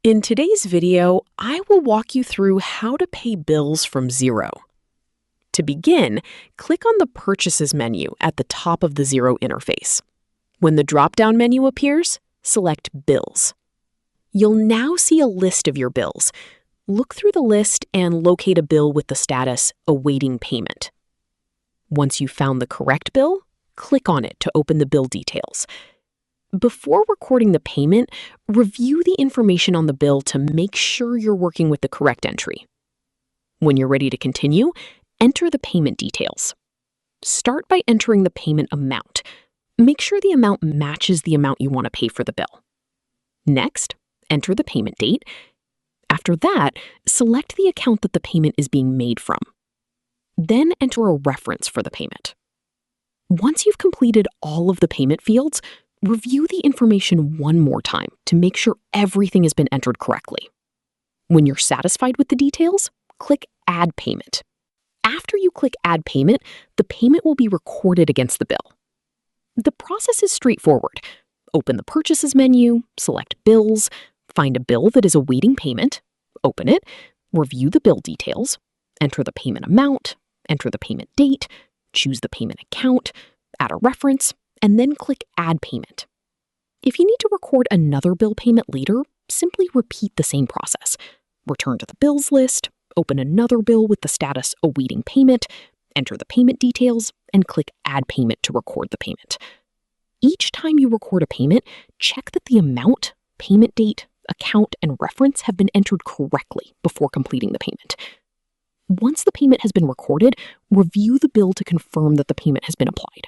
In today's video, I will walk you through how to pay bills from Xero. To begin, click on the Purchases menu at the top of the Xero interface. When the drop-down menu appears, select Bills. You'll now see a list of your bills. Look through the list and locate a bill with the status Awaiting Payment. Once you've found the correct bill, click on it to open the bill details. Before recording the payment, review the information on the bill to make sure you're working with the correct entry. When you're ready to continue, enter the payment details. Start by entering the payment amount. Make sure the amount matches the amount you want to pay for the bill. Next, enter the payment date. After that, select the account that the payment is being made from. Then enter a reference for the payment. Once you've completed all of the payment fields, review the information one more time to make sure everything has been entered correctly. When you're satisfied with the details, click Add Payment. After you click Add Payment, the payment will be recorded against the bill. The process is straightforward. Open the Purchases menu, select Bills, find a bill that is awaiting payment, open it, review the bill details, enter the payment amount, enter the payment date, choose the payment account, add a reference, and then click Add Payment. If you need to record another bill payment later, simply repeat the same process. Return to the bills list, open another bill with the status Awaiting Payment, enter the payment details, and click Add Payment to record the payment. Each time you record a payment, check that the amount, payment date, account, and reference have been entered correctly before completing the payment. Once the payment has been recorded, review the bill to confirm that the payment has been applied.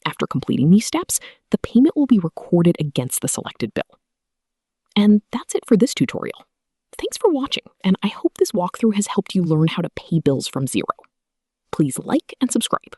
After completing these steps, the payment will be recorded against the selected bill. And that's it for this tutorial. Thanks for watching, and I hope this walkthrough has helped you learn how to pay bills from Xero. Please like and subscribe.